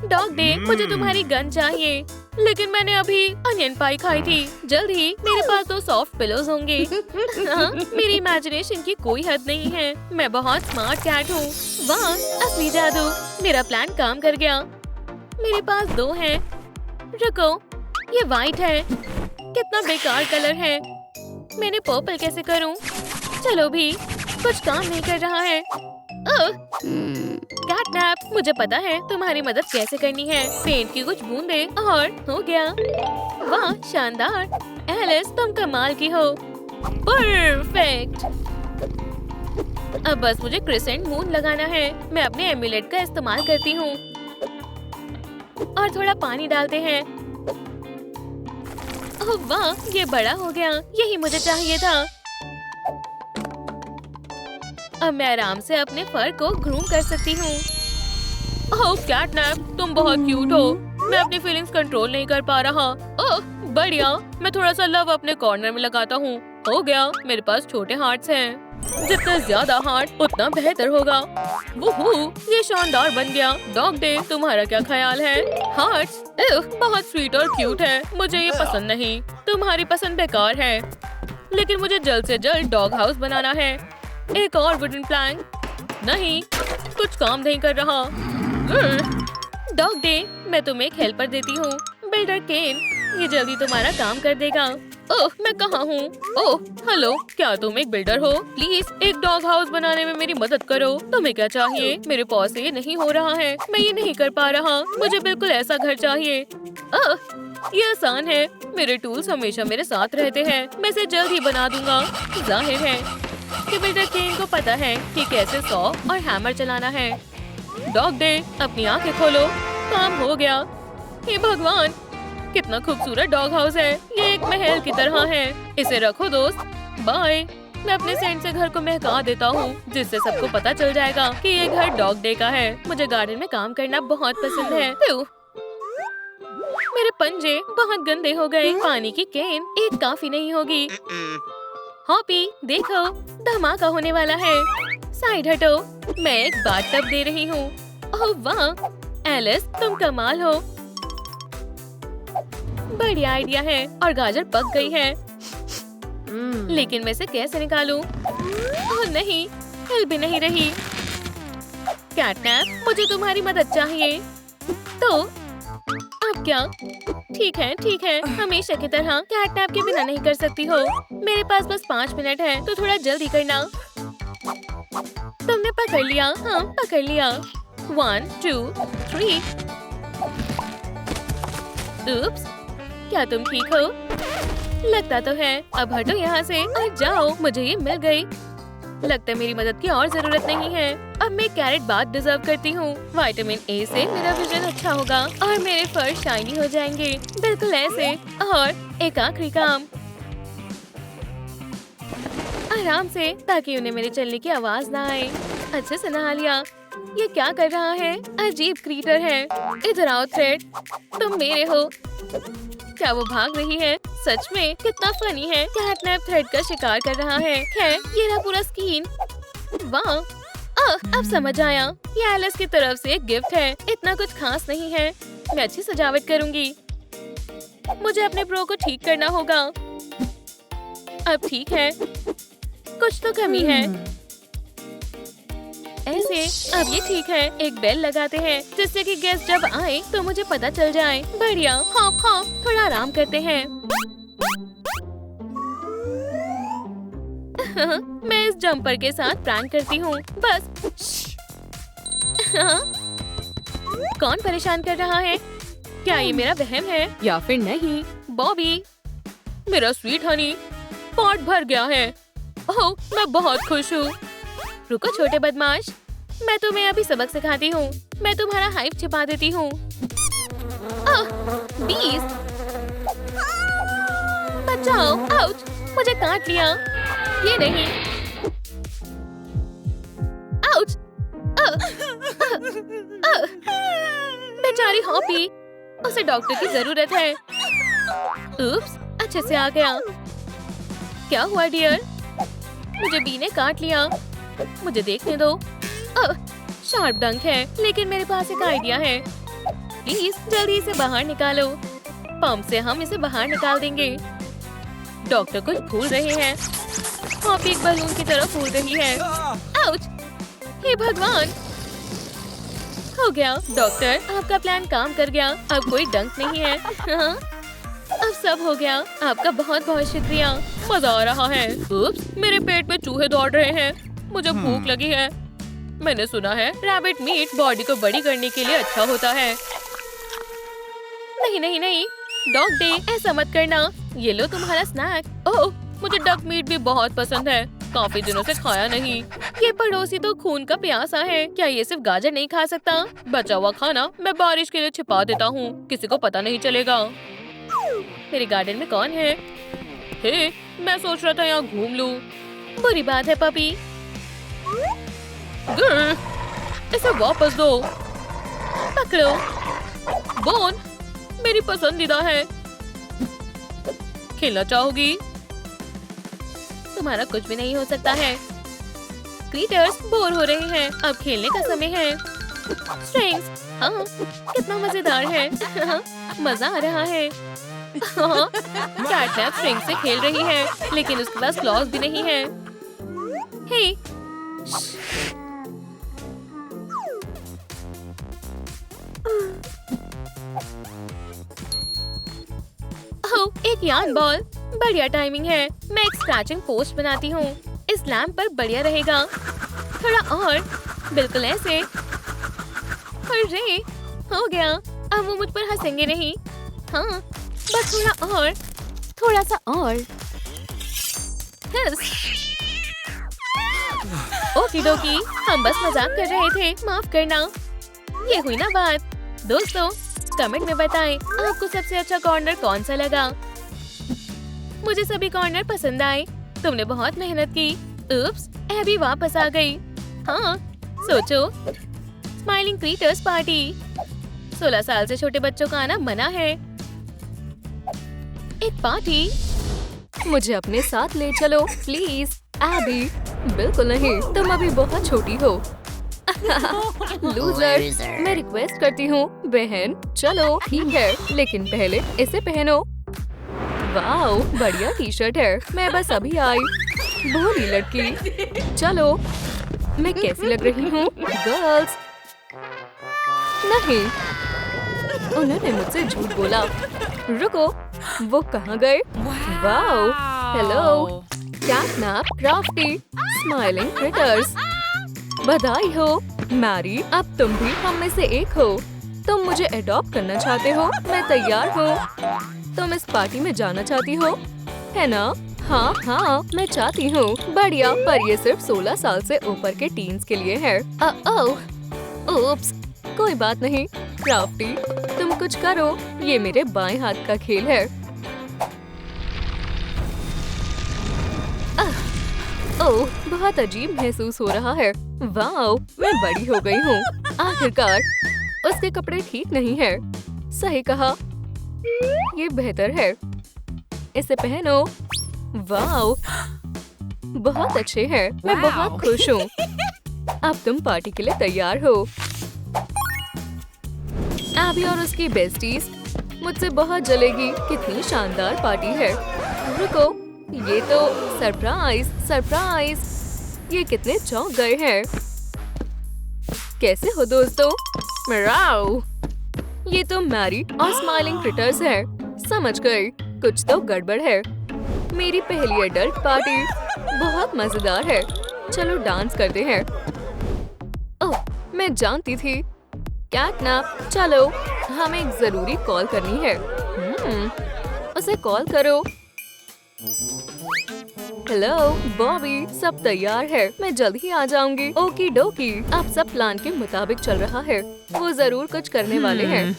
Speaker 1: डॉग डे, मुझे तुम्हारी गन चाहिए, लेकिन मैंने अभी अनियन पाई खाई थी। जल्द ही मेरे पास 2 सॉफ्ट पिलोज होंगे। हाँ, मेरी इमेजिनेशन की कोई हद नहीं है। मैं बहुत स्मार्ट कैट हूँ। वाह, असली जादू। मेरा प्लान काम कर गया। मेरे पास 2 हैं। रुको, ये व्हाइट है। कितना बेकार कलर है। मैंने पर्पल कैसे करूं? चलो भी, कुछ काम नहीं कर रहा है। कैटनैप, मुझे पता है तुम्हारी मदद कैसे करनी है। पेंट की कुछ बूंदे और हो गया। वाह, शानदार। एलिस, तुम कमाल की हो। परफेक्ट। अब बस मुझे क्रिसेंट मून लगाना है। मैं अपने एम्यूलेट का इस्तेमाल करती हूँ। और थोड़ा पानी डालते हैं। ओह वाह, ये बड़ा हो गया, यही मुझे चाहिए था। अब मैं आराम से अपने फर को ग्रूम कर सकती हूँ। ओह कैटनैप, तुम बहुत क्यूट हो। मैं अपनी फीलिंग्स कंट्रोल नहीं कर पा रहा। ओह बढ़िया, मैं थोड़ा सा लव अपने कॉर्नर में लगाता हूँ। हो गया, मेरे पास छोटे हार्ट्स हैं। जितने ज्यादा हार्ट उतना बेहतर होगा। वूहू, ये शानदार बन गया। डॉग डे, तुम्हारा क्या ख्याल है? हार्ट्स बहुत स्वीट और क्यूट है। मुझे ये पसंद नहीं। तुम्हारी पसंद बेकार है। लेकिन मुझे जल्द से जल्द डॉग हाउस बनाना है। एक और वुडन प्लैंक। नहीं, कुछ काम नहीं कर रहा। डॉग डे, मैं तुम्हें एक हेल्पर देती हूँ, बिल्डर केन। ये जल्दी तुम्हारा काम कर देगा। ओह, मैं कहाँ हूँ? ओह हेलो, क्या तुम एक बिल्डर हो? प्लीज एक डॉग हाउस बनाने में मेरी मदद करो। तुम्हें क्या चाहिए? मेरे पास से ये नहीं हो रहा है। मैं ये नहीं कर पा रहा। मुझे बिल्कुल ऐसा घर चाहिए। ये आसान है। मेरे टूल्स हमेशा मेरे साथ रहते हैं। मैं इसे जल्द ही बना दूंगा। जाहिर है कि बिल्डर केन को पता है कि कैसे सॉ और हैमर चलाना है। डॉग डे, अपनी आंखें खोलो। काम हो गया। हे भगवान, कितना खूबसूरत डॉग हाउस है। ये एक महल की तरह है। इसे रखो दोस्त। बाय। मैं अपने सेंट से घर को महका देता हूँ, जिससे सबको पता चल जाएगा कि ये घर डॉग डे का है। मुझे गार्डन में काम करना बहुत पसंद है। मेरे पंजे बहुत गंदे हो गए। पानी की केन एक काफी नहीं होगी। हॉपी, देखो, धमाका होने वाला है। साइड हटो, मैं एक बाथटब दे रही हूँ। ओह वाह, एलिस, तुम कमाल हो। बढ़िया आइडिया है। और गाजर पक गई है। लेकिन मैं इसे कैसे निकालूं? ओह नहीं, हिल भी नहीं रही। कैटनैप, मुझे तुम्हारी मदद चाहिए। तो अब क्या? ठीक है, हमेशा की तरह कैटनैप के बिना नहीं कर सकती हो। मेरे पास बस 5 मिनट है, तो थोड़ा जल्दी करना। तुमने पकड़ लिया। हाँ, पकड़ लिया। 1 2 3। उप्स, क्या तुम ठीक हो? लगता तो है। अब हटो यहाँ से और जाओ। मुझे ये मिल गई। लगता है मेरी मदद की और जरूरत नहीं है। अब मैं कैरेट बाथ डिजर्व करती हूँ। विटामिन ए से मेरा विजन अच्छा होगा और मेरे फर शाइनी हो जाएंगे, बिल्कुल ऐसे। और एक आखिरी काम, आराम से, ताकि उन्हें मेरे चलने की आवाज ना आए। अच्छे से नहा लिया। ये क्या कर रहा है? अजीब क्रीटर है। इधर आओ थ्रेड, तुम मेरे हो। क्या वो भाग रही है? सच में कितना फनी है। कैटनैप थ्रेड का शिकार कर रहा है। ये रहा पूरा स्कीन। वाह, अब समझ आया। ये एलिस की तरफ से एक गिफ्ट है। इतना कुछ खास नहीं है। मैं अच्छी सजावट करूंगी। मुझे अपने प्रो को ठीक करना होगा। अब ठीक है, कुछ तो कमी है। ऐसे, अब ये ठीक है। एक बेल लगाते हैं, जिससे कि गेस्ट जब आए तो मुझे पता चल जाए। बढ़िया। हाँ, थोड़ा आराम करते हैं। मैं इस जंपर के साथ प्रैंक करती हूँ। बस। कौन परेशान कर रहा है? क्या ये मेरा वहम है या फिर नहीं? बॉबी, मेरा स्वीट हनी, पॉट भर गया है। ओह, मैं बहुत खुश हूँ। रुको छोटे बदमाश, मैं तुम्हें अभी सबक सिखाती हूँ। मैं तुम्हारा हाइप छिपा देती हूँ। बीस, बचाओ। आउच, मुझे काट लिया। ये नहीं। आउच। बेचारी हॉपी, उसे डॉक्टर की जरूरत है। उप्स, अच्छे से आ गया। क्या हुआ डियर? मुझे बी ने काट लिया। मुझे देखने दो। शार्प डंक है, लेकिन मेरे पास एक आइडिया है। प्लीज जल्दी इसे बाहर निकालो। पंप से हम इसे बाहर निकाल देंगे। डॉक्टर कुछ भूल रहे हैं। हॉपी एक बलून की तरफ फूल रही है। आउच! हे भगवान! हो गया। डॉक्टर, आपका प्लान काम कर गया। अब कोई डंक नहीं है। हाँ? अब सब हो गया। आपका बहुत बहुत शुक्रिया। मजा आ रहा है। उप्स, मेरे पेट में चूहे दौड़ रहे हैं। मुझे भूख लगी है। मैंने सुना है रैबिट मीट बॉडी को बड़ी करने के लिए अच्छा होता है। नहीं नहीं नहीं, डॉग डे, ऐसा मत करना। ये लो तुम्हारा स्नैक। ओह, मुझे डक मीट भी बहुत पसंद है। काफी दिनों से खाया नहीं। ये पड़ोसी तो खून का प्यासा है। क्या ये सिर्फ गाजर नहीं खा सकता? बचा हुआ खाना मैं बारिश के लिए छिपा देता हूँ, किसी को पता नहीं चलेगा। मेरे गार्डन में कौन है? हे, मैं सोच रहा था यहाँ घूम लूं। बुरी बात है पपी। इसे वापस दो। पकड़ो। बोन मेरी पसंदीदा है। खेलना चाहोगी? तुम्हारा कुछ भी नहीं हो सकता है। क्रीटर्स बोर हो रहे हैं, अब खेलने का समय है। स्ट्रिंग्स, हाँ, कितना मजेदार है। मजा आ रहा है। कैटनैप स्ट्रिंग से खेल रही है, लेकिन उसके पास क्लॉज भी नहीं है। हे, ओह, एक यार्न बॉल। बढ़िया टाइमिंग है। मैं एक स्क्रैचिंग पोस्ट बनाती हूँ। इस लैम्प पर बढ़िया रहेगा। थोड़ा और, बिल्कुल ऐसे। अरे, हो गया। अब वो मुझ पर हंसेंगे नहीं। हाँ, बस थोड़ा और, थोड़ा सा और। ओकी डोकी, हम बस मजाक कर रहे थे, माफ करना। ये हुई ना बात। दोस्तों, कमेंट में बताएं आपको सबसे अच्छा कॉर्नर कौन सा लगा। मुझे सभी कॉर्नर पसंद आए। तुमने बहुत मेहनत की। उप्स, एबी वापस आ गई। हाँ, सोचो, स्माइलिंग क्रीटर्स पार्टी। 16 साल से छोटे बच्चों का आना मना है। एक पार्टी। मुझे अपने साथ ले चलो प्लीज। एबी, बिल्कुल नहीं, तुम अभी बहुत छोटी हो। लूजर, मैं रिक्वेस्ट करती हूँ बहन, चलो ठीक है, लेकिन पहले इसे पहनो। वाओ, बढ़िया टी शर्ट है। मैं बस अभी आई। भोली लड़की। चलो, मैं कैसी लग रही हूँ गर्ल्स? नहीं, उन्होंने मुझसे झूठ बोला। रुको, वो कहाँ गए? Wow, hello CatNap, crafty, smiling critters. बधाई हो मैरी, अब तुम भी हम में से एक हो। तुम मुझे अडॉप्ट करना चाहते हो? मैं तैयार हूँ। तुम इस पार्टी में जाना चाहती हो, है ना? हाँ हाँ, मैं चाहती हूँ। बढ़िया, पर ये सिर्फ 16 साल से ऊपर के टीन्स के लिए है। ओप्स, कोई बात नहीं। क्राफ्टी, तुम कुछ करो, ये मेरे बाएं हाथ का खेल है। ओह, बहुत अजीब महसूस हो रहा है। वाओ, मैं बड़ी हो गई हूँ। आखिरकार, उसके कपड़े ठीक नहीं है। सही कहा, ये बेहतर है। इसे पहनो। वाओ, बहुत अच्छे हैं। मैं बहुत खुश हूँ। अब तुम पार्टी के लिए तैयार हो। एबी और उसकी बेस्टीज मुझसे बहुत जलेगी। कितनी शानदार पार्टी है। रुको, ये तो सरप्राइज सरप्राइज। ये कितने चौंक गए हैं। कैसे हो दोस्तों? मिराओ, ये तो मैरी और स्माइलिंग क्रिटर्स है। समझ गई, कुछ तो गड़बड़ है। मेरी पहली एडल्ट पार्टी बहुत मजेदार है। चलो डांस करते हैं। ओह, मैं जानती थी। कैटनैप, चलो, हमें एक जरूरी कॉल करनी है। उसे कॉल करो। हेलो बॉबी, सब तैयार है। मैं जल्द ही आ जाऊंगी। ओकी डोकी, अब सब प्लान के मुताबिक चल रहा है। वो जरूर कुछ करने वाले हैं।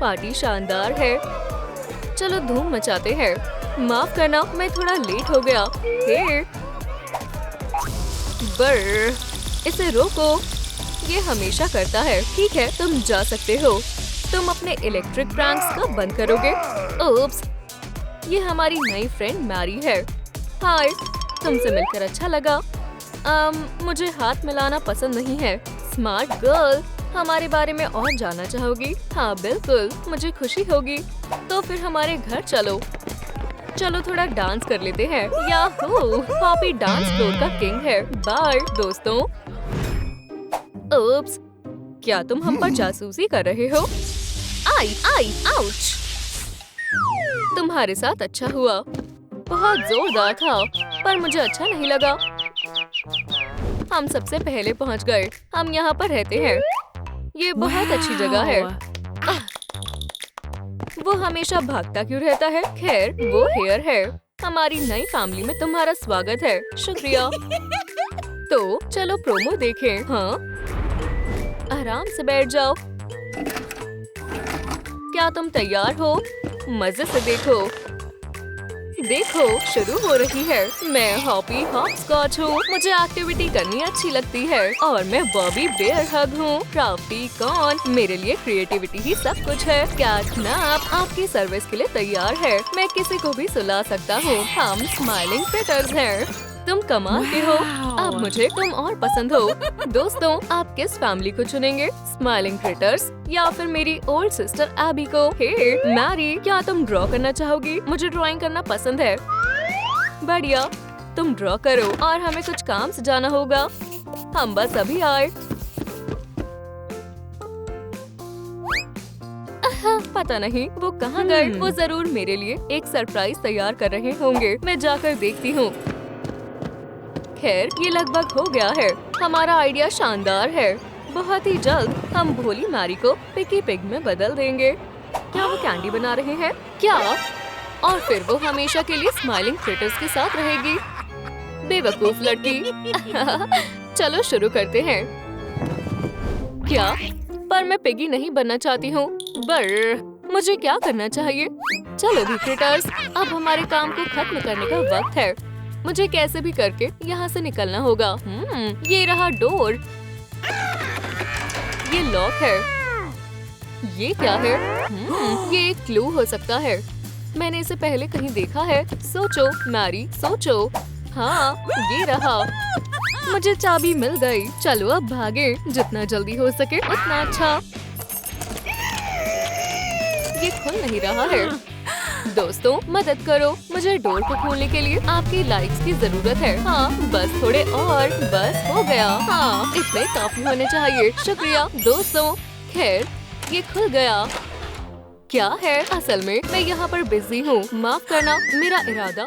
Speaker 1: पार्टी शानदार है। चलो धूम मचाते हैं। माफ करना, मैं थोड़ा लेट हो गया। हे बर, इसे रोको। ये हमेशा करता है। ठीक है, तुम जा सकते हो। तुम अपने इलेक्ट्रिक प्रैंक्स कब बंद करोगे? ओप्स, ये हमारी नई फ्रेंड मैरी है। हाय, तुमसे मिलकर अच्छा लगा। मुझे हाथ मिलाना पसंद नहीं है। स्मार्ट गर्ल, हमारे बारे में और जानना चाहोगी? हाँ बिल्कुल, मुझे खुशी होगी। तो फिर हमारे घर चलो। चलो थोड़ा डांस कर लेते हैं। याहू, पॉपी डांस फ्लोर का किंग है। बाय दोस्तों। ओप्स, क्या तुम हम पर जासूसी कर रहे हो? आई आई आउच। तुम्हारे साथ अच्छा हुआ। बहुत जोरदार था, पर मुझे अच्छा नहीं लगा। हम सबसे पहले पहुंच गए। हम यहाँ पर रहते हैं। ये बहुत अच्छी जगह है। वो हमेशा भागता क्यों रहता है? खैर, वो हेयर है। हमारी नई फैमिली में तुम्हारा स्वागत है। शुक्रिया। तो चलो प्रोमो देखें। हाँ, आराम से बैठ जाओ। क्या तुम तैयार हो? मजे से देखो। देखो, शुरू हो रही है। मैं हॉपी हॉपस्कॉच हूँ। मुझे एक्टिविटी करनी अच्छी लगती है और मैं बॉबी बेयर हग हूँ। क्राफ्टी कॉर्न, मेरे लिए क्रिएटिविटी ही सब कुछ है। कैटनैप आपकी सर्विस के लिए तैयार है। मैं किसी को भी सुला सकता हूँ। हम स्माइलिंग क्रिएटर्स हैं। तुम कमाल के हो। अब मुझे तुम और पसंद हो। दोस्तों, आप किस फैमिली को चुनेंगे? स्माइलिंग क्रिएटर्स या फिर मेरी ओल्ड सिस्टर एबी को? हे मैरी, क्या तुम ड्रॉ करना चाहोगी? मुझे ड्राइंग करना पसंद है। बढ़िया, तुम ड्रॉ करो और हमें कुछ काम से जाना होगा। हम बस अभी आए। पता नहीं वो कहाँ गए। वो जरूर मेरे लिए एक सरप्राइज तैयार कर रहे होंगे। मैं जाकर देखती हूँ। खैर, ये लगभग हो गया है। हमारा आइडिया शानदार है। बहुत ही जल्द हम भोली मैरी को पिकी पिग में बदल देंगे। क्या वो कैंडी बना रहे हैं? क्या? और फिर वो हमेशा के लिए स्माइलिंग क्रिएटर्स के साथ रहेगी। बेवकूफ लड़की। चलो शुरू करते हैं। क्या? पर मैं पिगी नहीं बनना चाहती हूँ। मुझे क्या करना चाहिए? चलो भी क्रिएटर्स, अब हमारे काम को खत्म करने का वक्त है। मुझे कैसे भी करके यहाँ से निकलना होगा। ये रहा डोर। ये लॉक है। ये क्या है? ये एक क्लू हो सकता है। मैंने इसे पहले कहीं देखा है। सोचो मैरी, सोचो। हाँ, ये रहा। मुझे चाबी मिल गई। चलो अब भागे। जितना जल्दी हो सके उतना अच्छा। ये खुल नहीं रहा है। दोस्तों, मदद करो। मुझे डोर को खोलने के लिए आपकी लाइक्स की जरूरत है। हाँ, बस थोड़े और। बस हो गया। हाँ, इतने काफी होने चाहिए। शुक्रिया दोस्तों। खैर, ये खुल गया। क्या है? असल में मैं यहाँ पर बिजी हूँ। माफ करना, मेरा इरादा